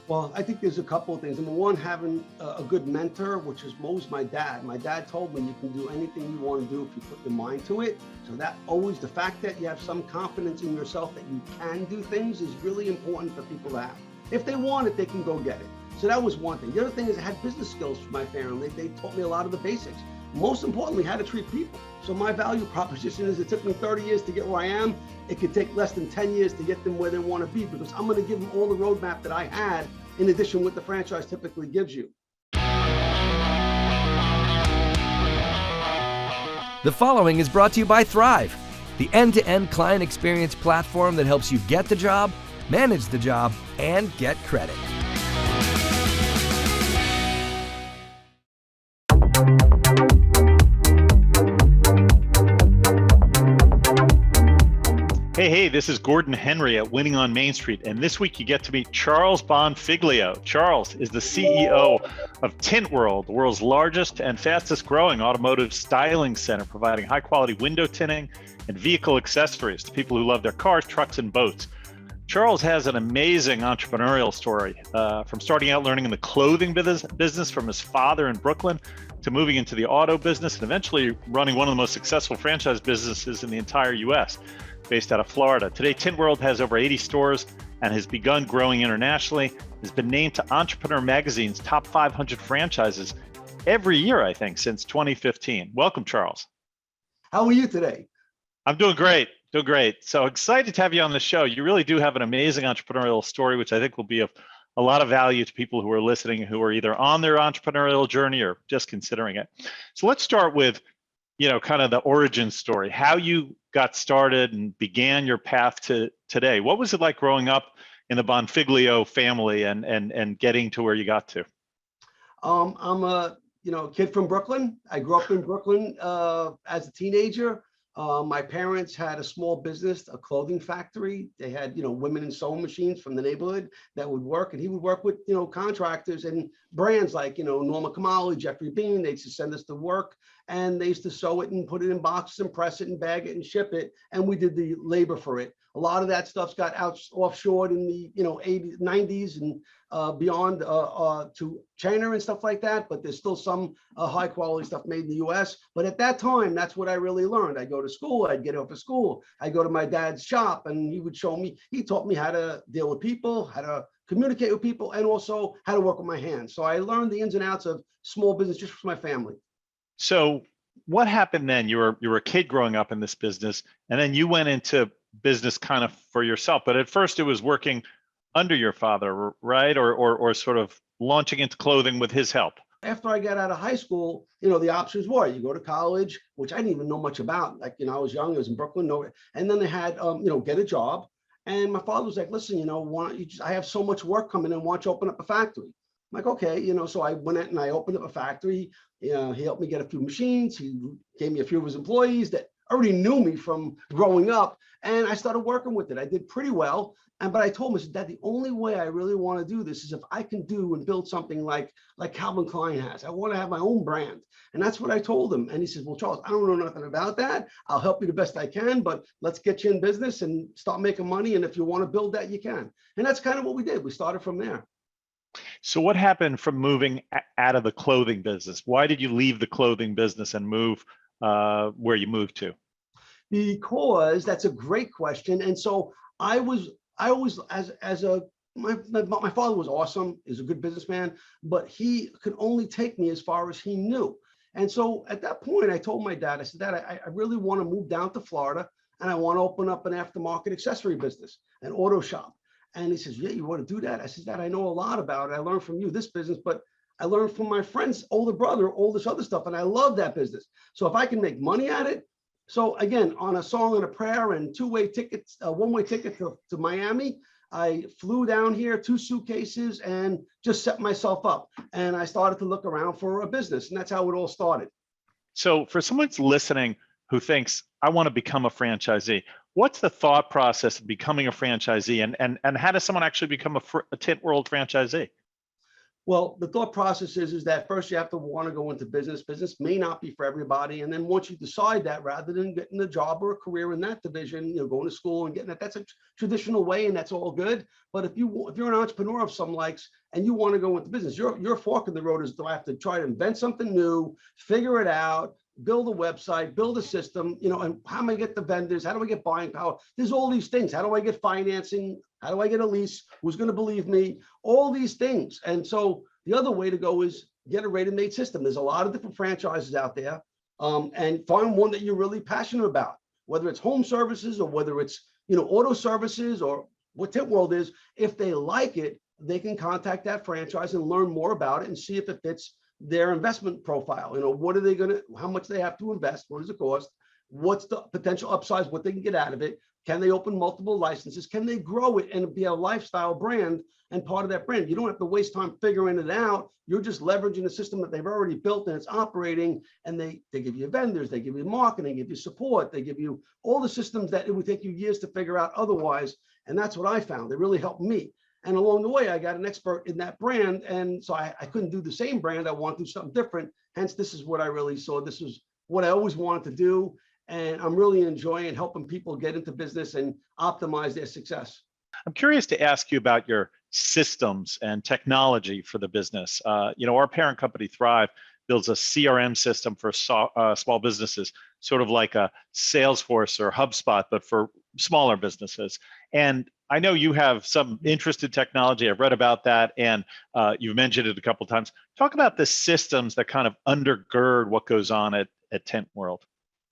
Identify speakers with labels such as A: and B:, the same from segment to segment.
A: Well, I think there's a couple of things. Number one, having a good mentor, which is most my dad. My dad told me you can do anything you want to do if you put your mind to it. So that always, the fact that you have some confidence in yourself that you can do things is really important for people to have. If they want it, they can go get it. So that was one thing. The other thing is I had business skills from my family. They taught me a lot of the basics. Most importantly, how to treat people. So my value proposition is it took me 30 years to get where I am. It could take less than 10 years to get them where they want to be, because I'm going to give them all the roadmap that I had in addition what the franchise typically gives you.
B: The following is brought to you by Thryv, the end-to-end client experience platform that helps you get the job, manage the job, and get credit.
C: Hey, this is Gordon Henry at Winning on Main Street, and this week you get to meet Charles Bonfiglio. Charles is the CEO of Tint, the world's largest and fastest growing automotive styling center, providing high quality window tinting and vehicle accessories to people who love their cars, trucks, and boats. Charles has an amazing entrepreneurial story, from starting out learning in the clothing business from his father in Brooklyn to moving into the auto business and eventually running one of the most successful franchise businesses in the entire US, based out of Florida. Today, Tint World has over 80 stores and has begun growing internationally. Has been named to Entrepreneur Magazine's top 500 franchises every year, I think, since 2015. Welcome, Charles.
A: How are you today?
C: I'm doing great. So excited to have you on the show. You really do have an amazing entrepreneurial story, which I think will be of a lot of value to people who are listening, who are either on their entrepreneurial journey or just considering it. So let's start with, kind of the origin story, how you got started and began your path to today. What was it like growing up in the Bonfiglio family and getting to where you got to?
A: I'm a kid from Brooklyn. I grew up in Brooklyn as a teenager. My parents had a small business, a clothing factory. They had, women and sewing machines from the neighborhood that would work, and he would work with, contractors and brands like, Norma Kamali, Jeffrey Bean. They used to send us to work, and they used to sew it and put it in boxes and press it and bag it and ship it, and we did the labor for it. A lot of that stuff's got offshored in the 80s, 90s and beyond to China and stuff like that, but there's still some high quality stuff made in the US. But at that time, that's what I really learned. I go to school, I'd get off of school, I go to my dad's shop, and he would show me, he taught me how to deal with people, how to communicate with people, and also how to work with my hands. So I learned the ins and outs of small business just from my family.
C: So what happened then? You were a kid growing up in this business, and then you went into business kind of for yourself, but at first it was working under your father, right? Or sort of launching into clothing with his help.
A: After I got out of high school, the options were you go to college, which I didn't even know much about. Like, I was young, I was in Brooklyn, and then they had, get a job. And my father was like, listen, why don't you I have so much work coming in, why don't you open up a factory? I'm like, okay, so I went out and I opened up a factory. He helped me get a few machines. He gave me a few of his employees that already knew me from growing up, and I started working with it. I did pretty well. But I told him, I said, Dad, the only way I really want to do this is if I can do and build something like Calvin Klein has. I want to have my own brand. And that's what I told him. And he says, well, Charles, I don't know nothing about that. I'll help you the best I can, but let's get you in business and start making money. And if you want to build that, you can. And that's kind of what we did. We started from there.
C: So what happened from moving out of the clothing business? Why did you leave the clothing business and move where you moved to?
A: Because that's a great question. And so I always, my father was awesome. He was a good businessman, but he could only take me as far as he knew. And so at that point, I told my dad, I said, Dad, I really want to move down to Florida, and I want to open up an aftermarket accessory business, an auto shop. And he says, yeah, you want to do that? I said, Dad, I know a lot about it. I learned from you this business, but I learned from my friend's older brother, all this other stuff, and I love that business. So if I can make money at it. So again, on a song and a prayer and two-way tickets, one-way ticket to Miami, I flew down here, 2 suitcases, and just set myself up. And I started to look around for a business, and that's how it all started.
C: So for someone listening who thinks, I want to become a franchisee, what's the thought process of becoming a franchisee, and how does someone actually become a Tint World franchisee?
A: Well, the thought process is that first you have to want to go into business. Business may not be for everybody. And then once you decide that, rather than getting a job or a career in that division, going to school and getting that, that's a traditional way and that's all good. But if you're an entrepreneur of some likes and you want to go into business, your fork in the road is, do I have to try to invent something new, figure it out, build a website, build a system, and how am I get the vendors? How do I get buying power? There's all these things. How do I get financing? How do I get a lease? Who's going to believe me? All these things. And so the other way to go is get a ready-made system. There's a lot of different franchises out there, and find one that you're really passionate about, whether it's home services or whether it's, auto services or what Tint World is. If they like it, they can contact that franchise and learn more about it and see if it fits their investment profile. What are they how much they have to invest? What does it cost? What's the potential upsides? What they can get out of it? Can they open multiple licenses? Can they grow it and be a lifestyle brand and part of that brand? You don't have to waste time figuring it out. You're just leveraging a system that they've already built and it's operating, and they give you vendors, they give you marketing, give you support, they give you all the systems that it would take you years to figure out otherwise. And that's what I found. They really helped me. And along the way, I got an expert in that brand. And so I couldn't do the same brand. I want to do something different. Hence, this is what I really saw. This is what I always wanted to do. And I'm really enjoying helping people get into business and optimize their success.
C: I'm curious to ask you about your systems and technology for the business. Our parent company, Thryv, builds a CRM system for small businesses, sort of like a Salesforce or HubSpot, but for smaller businesses. And I know you have some interest in technology. I've read about that, and you've mentioned it a couple of times. Talk about the systems that kind of undergird what goes on at Tint World.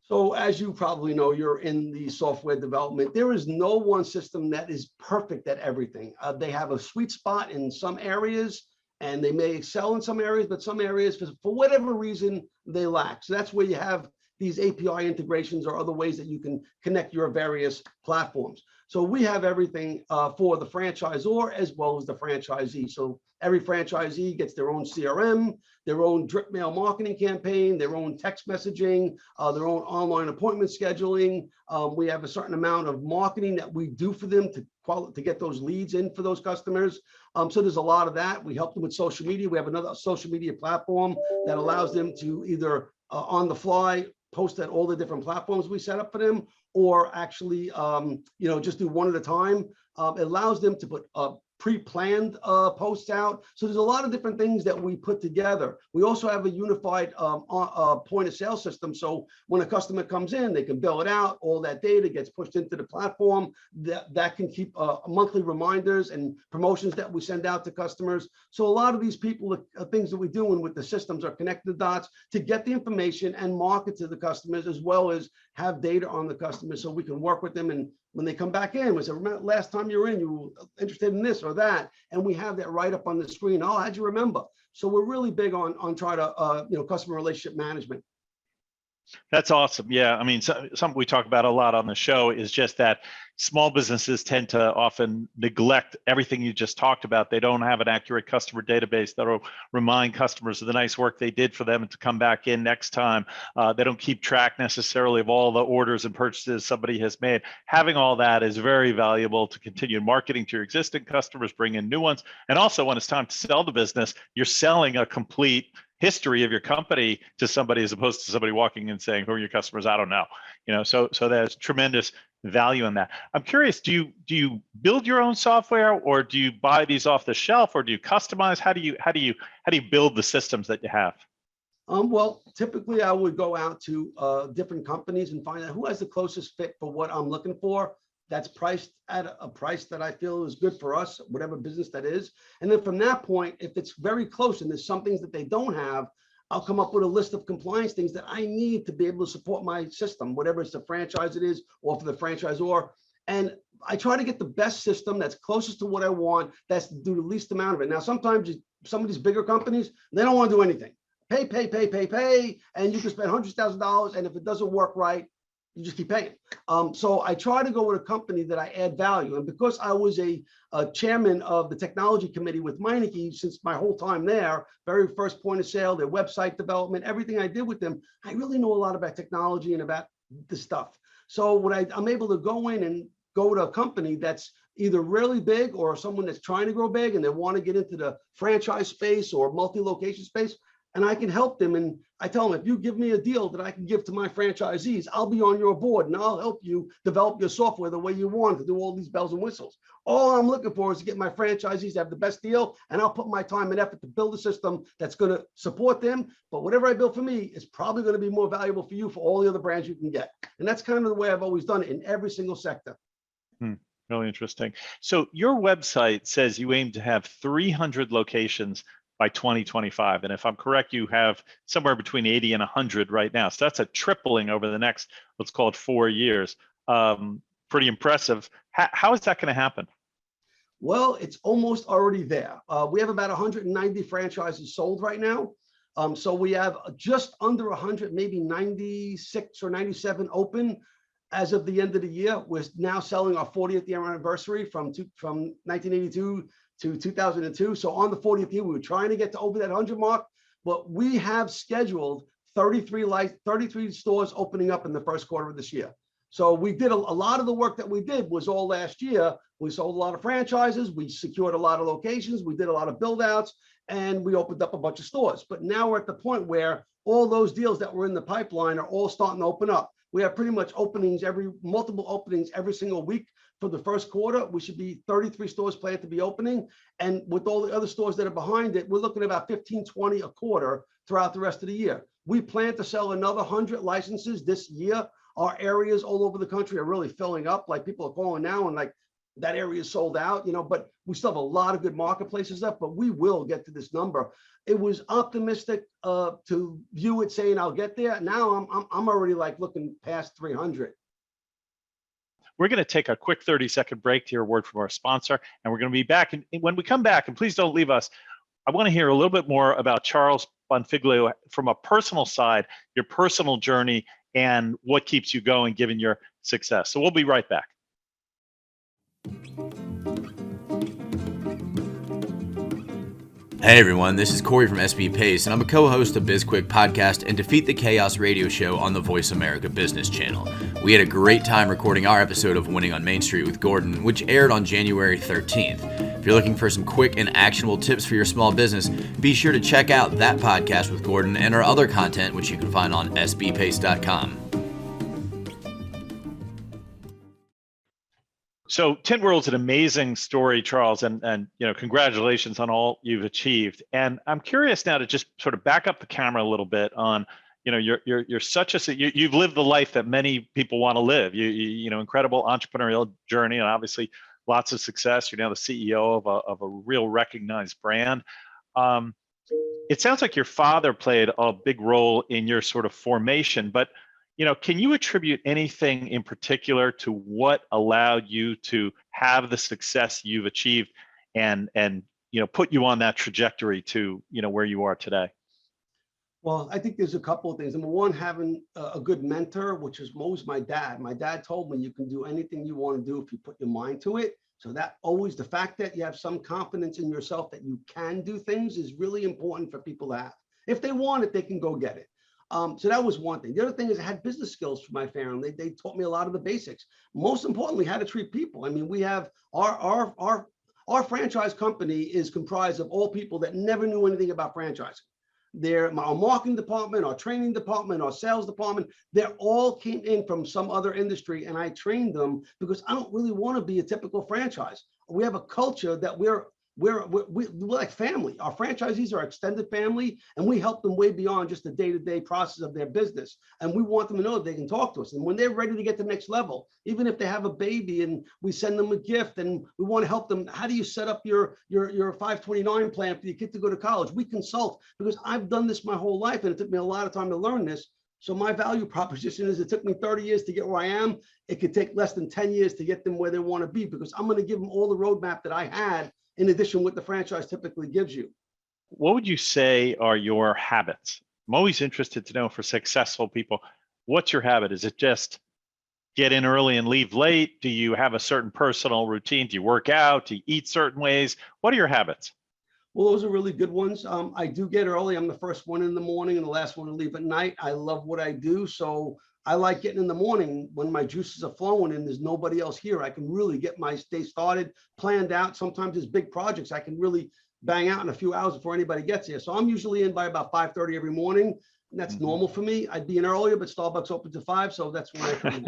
A: So as you probably know, you're in the software development. There is no one system that is perfect at everything. They have a sweet spot in some areas, and they may excel in some areas, but some areas, for whatever reason, they lack. So that's where you have these API integrations or other ways that you can connect your various platforms. So we have everything for the franchisor as well as the franchisee. So every franchisee gets their own CRM, their own drip mail marketing campaign, their own text messaging, their own online appointment scheduling. We have a certain amount of marketing that we do for them to get those leads in for those customers. So there's a lot of that. We help them with social media. We have another social media platform that allows them to either on the fly post at all the different platforms we set up for them, or actually, just do one at a time. It allows them to put pre-planned posts out. So there's a lot of different things that we put together. We also have a unified point of sale system. So when a customer comes in, they can bill it out. All that data gets pushed into the platform. That can keep monthly reminders and promotions that we send out to customers. So a lot of these things that we're doing with the systems are connecting the dots to get the information and market to the customers, as well as have data on the customers so we can work with them. And when they come back in, we say, remember last time you were in, you were interested in this or that. And we have that right up on the screen. Oh, how'd you remember? So we're really big on trying to, customer relationship management.
C: That's awesome. Yeah, I mean, something we talk about a lot on the show is just that small businesses tend to often neglect everything you just talked about. They don't have an accurate customer database that'll remind customers of the nice work they did for them and to come back in next time. They don't keep track necessarily of all the orders and purchases somebody has made. Having all that is very valuable to continue marketing to your existing customers, bring in new ones. And also when it's time to sell the business, you're selling a complete history of your company to somebody, as opposed to somebody walking in saying, who are your customers? I don't know. So there's tremendous value in that. I'm curious, do you build your own software, or do you buy these off the shelf, or do you customize? How do you build the systems that you have?
A: Well, typically I would go out to different companies and find out who has the closest fit for what I'm looking for. That's priced at a price that I feel is good for us, whatever business that is. And then from that point, if it's very close and there's some things that they don't have, I'll come up with a list of compliance things that I need to be able to support my system, whatever it's the franchise it is, or for the franchisor. And I try to get the best system that's closest to what I want, that's do the least amount of it. Now, sometimes some of these bigger companies, they don't want to do anything. Pay, and you can spend hundreds of thousands of dollars, and if it doesn't work right, you just keep paying. So I try to go with a company that I add value. And because I was a chairman of the technology committee with Meineke since my whole time there, very first point of sale, their website development, everything I did with them, I really know a lot about technology and about the stuff. So I'm able to go in and go to a company that's either really big or someone that's trying to grow big and they want to get into the franchise space or multi-location space, and I can help them. And I tell them, if you give me a deal that I can give to my franchisees, I'll be on your board and I'll help you develop your software the way you want to do all these bells and whistles. All I'm looking for is to get my franchisees to have the best deal, and I'll put my time and effort to build a system that's going to support them. But whatever I build for me is probably going to be more valuable for you for all the other brands you can get. And that's kind of the way I've always done it in every single sector.
C: Really interesting. So your website says you aim to have 300 locations by 2025. And if I'm correct, you have somewhere between 80 and 100 right now. So that's a tripling over the next, let's call it 4 years. Pretty impressive. How is that going to happen?
A: Well, it's almost already there. We have about 190 franchises sold right now. So we have just under 100, maybe 96 or 97 open as of the end of the year. We're now selling our 40th year anniversary from 1982 to 2002. So on the 40th year, we were trying to get to over that 100 mark, but we have scheduled 33 stores opening up in the first quarter of this year. So we did a lot of the work that we did was all last year. We sold a lot of franchises, we secured a lot of locations, we did a lot of build outs, and we opened up a bunch of stores. But now we're at the point where all those deals that were in the pipeline are all starting to open up. We have pretty much multiple openings every single week. For the first quarter, we should be 33 stores planned to be opening. And with all the other stores that are behind it, we're looking at about 15, 20 a quarter throughout the rest of the year. We plan to sell another 100 licenses this year. Our areas all over the country are really filling up. Like, people are calling now and like, that area is sold out, but we still have a lot of good marketplaces left, but we will get to this number. It was optimistic to view it saying I'll get there. Now I'm already like looking past 300.
C: We're going to take a quick 30-second break to hear a word from our sponsor, and we're going to be back. And when we come back, and please don't leave us, I want to hear a little bit more about Charles Bonfiglio from a personal side, your personal journey, and what keeps you going given your success. So we'll be right back.
D: Hey everyone, this is Corey from SB Pace, and I'm a co-host of BizQuick podcast and Defeat the Chaos radio show on the Voice America Business Channel. We had a great time recording our episode of Winning on Main Street with Gordon, which aired on January 13th. If you're looking for some quick and actionable tips for your small business, be sure to check out that podcast with Gordon and our other content, which you can find on sbpace.com.
C: So Tint World's an amazing story, Charles, and congratulations on all you've achieved. And I'm curious now to just sort of back up the camera a little bit on, you're such you've lived the life that many people want to live. You incredible entrepreneurial journey, and obviously lots of success. You're now the CEO of a real recognized brand. It sounds like your father played a big role in your sort of formation, but can you attribute anything in particular to what allowed you to have the success you've achieved and put you on that trajectory to, where you are today?
A: Well, I think there's a couple of things. Number one, having a good mentor, which is always my dad. My dad told me you can do anything you want to do if you put your mind to it. So that always, the fact that you have some confidence in yourself that you can do things is really important for people to have. If they want it, they can go get it. So that was one thing. The other thing is I had business skills from my family. They taught me a lot of the basics. Most importantly, how to treat people. I mean, we have our franchise company is comprised of all people that never knew anything about franchising. Our marketing department, our training department, our sales department, they all came in from some other industry, and I trained them because I don't really want to be a typical franchise. We have a culture that we're like family. Our franchisees are extended family, and we help them way beyond just the day-to-day process of their business. And we want them to know that they can talk to us. And when they're ready to get to the next level, even if they have a baby and we send them a gift and we want to help them, how do you set up your 529 plan for your kid to go to college? We consult, because I've done this my whole life and it took me a lot of time to learn this. So my value proposition is, it took me 30 years to get where I am. It could take less than 10 years to get them where they want to be, because I'm going to give them all the roadmap that I had, in addition what the franchise typically gives you.
C: What would you say are your habits? I'm always interested to know, for successful people, what's your habit? Is it just get in early and leave late? Do you have a certain personal routine? Do you work out? Do you eat certain ways? What are your habits?
A: Well, those are really good ones. I do get early. I'm the first one in the morning and the last one to leave at night. I love what I do. So I like getting in the morning when my juices are flowing and there's nobody else here. I can really get my day started, planned out. Sometimes there's big projects I can really bang out in a few hours before anybody gets here. So I'm usually in by about 5:30 every morning. And that's normal for me. I'd be in earlier, but Starbucks opens at 5, so that's when I come in.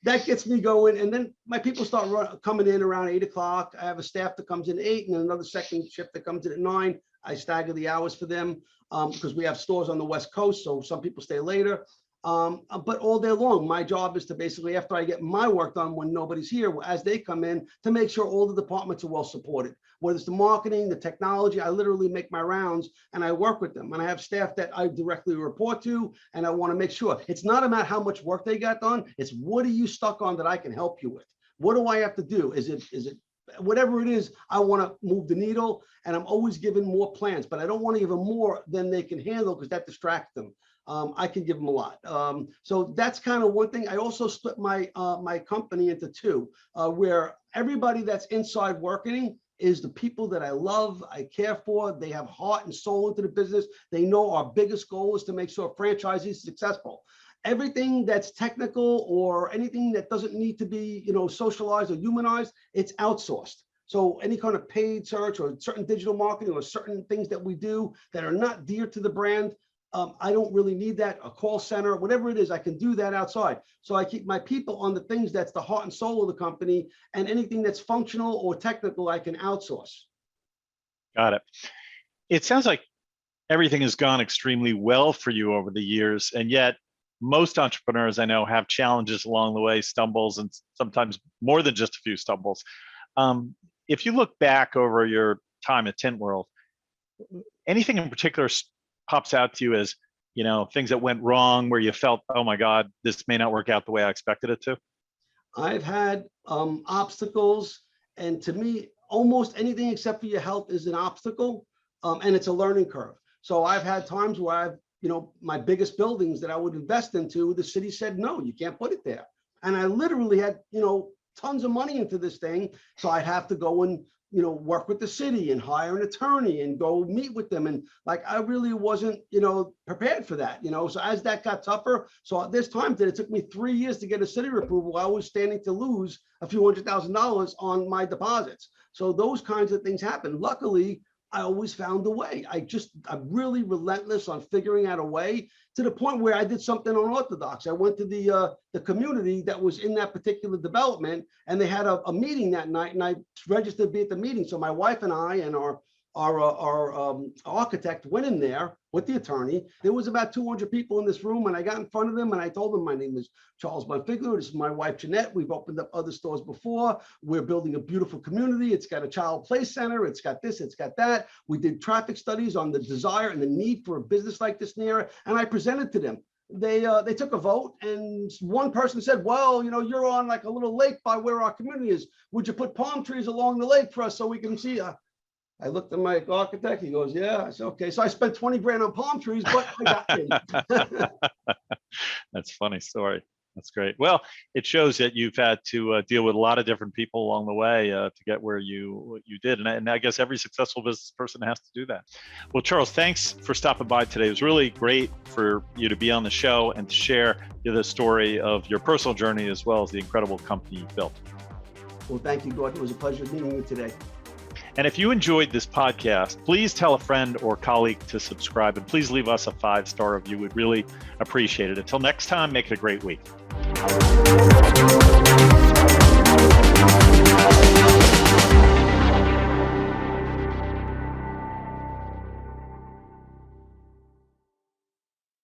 A: That gets me going. And then my people start coming in around 8 o'clock. I have a staff that comes in at 8 and another second shift that comes in at 9. I stagger the hours for them because we have stores on the West Coast, so some people stay later. But all day long, my job is to basically, after I get my work done when nobody's here, as they come in, to make sure all the departments are well supported. Whether it's the marketing, the technology, I literally make my rounds and I work with them. And I have staff that I directly report to, and I want to make sure it's not about how much work they got done. It's what are you stuck on that I can help you with? What do I have to do? Is it whatever it is, I want to move the needle, and I'm always giving more plans, but I don't want to give them more than they can handle because that distracts them. I can give them a lot. So that's kind of one thing. I also split my my company into two, where everybody that's inside working is the people that I love, I care for. They have heart and soul into the business. They know our biggest goal is to make sure franchisees are successful. Everything that's technical or anything that doesn't need to be, socialized or humanized, it's outsourced. So any kind of paid search or certain digital marketing or certain things that we do that are not dear to the brand, I don't really need that. A call center, whatever it is, I can do that outside. So I keep my people on the things that's the heart and soul of the company, and anything that's functional or technical, I can outsource.
C: Got it. It sounds like everything has gone extremely well for you over the years, and yet most entrepreneurs I know have challenges along the way, stumbles, and sometimes more than just a few stumbles. If you look back over your time at Tint World, anything in particular pops out to you as, things that went wrong where you felt, oh my God, this may not work out the way I expected it to?
A: I've had obstacles, and to me, almost anything except for your health is an obstacle, and it's a learning curve. So I've had times where I've, my biggest buildings that I would invest into, the city said, no, you can't put it there. And I literally had, tons of money into this thing. So I'd have to go and, work with the city and hire an attorney and go meet with them. And I really wasn't, prepared for that, so as that got tougher. So there's times that it took me 3 years to get a city approval. I was standing to lose a few $100,000 on my deposits. So those kinds of things happen. Luckily, I always found a way. I'm really relentless on figuring out a way, to the point where I did something unorthodox. I went to the community that was in that particular development, and they had a meeting that night, and I registered to be at the meeting. So my wife and I and our architect went in there with the attorney. There was about 200 people in this room, and I got in front of them and I told them, my name is Charles Bonfiglio. This is my wife, Jeanette. We've opened up other stores before. We're building a beautiful community. It's got a child play center. It's got this, it's got that. We did traffic studies on the desire and the need for a business like this near it. And I presented to them. They took a vote, and one person said, well, you're on like a little lake by where our community is. Would you put palm trees along the lake for us so we can see? I looked at my architect. He goes, yeah. I said, okay. So I spent 20 grand on palm trees, but I got in.
C: That's a funny story. That's great. Well, it shows that you've had to deal with a lot of different people along the way to get where you did. And I guess every successful business person has to do that. Well, Charles, thanks for stopping by today. It was really great for you to be on the show and to share the story of your personal journey as well as the incredible company you built.
A: Well, thank you, Gordon. It was a pleasure meeting you today.
C: And if you enjoyed this podcast, please tell a friend or colleague to subscribe, and please leave us a 5-star review. We'd really appreciate it. Until next time, make it a great week.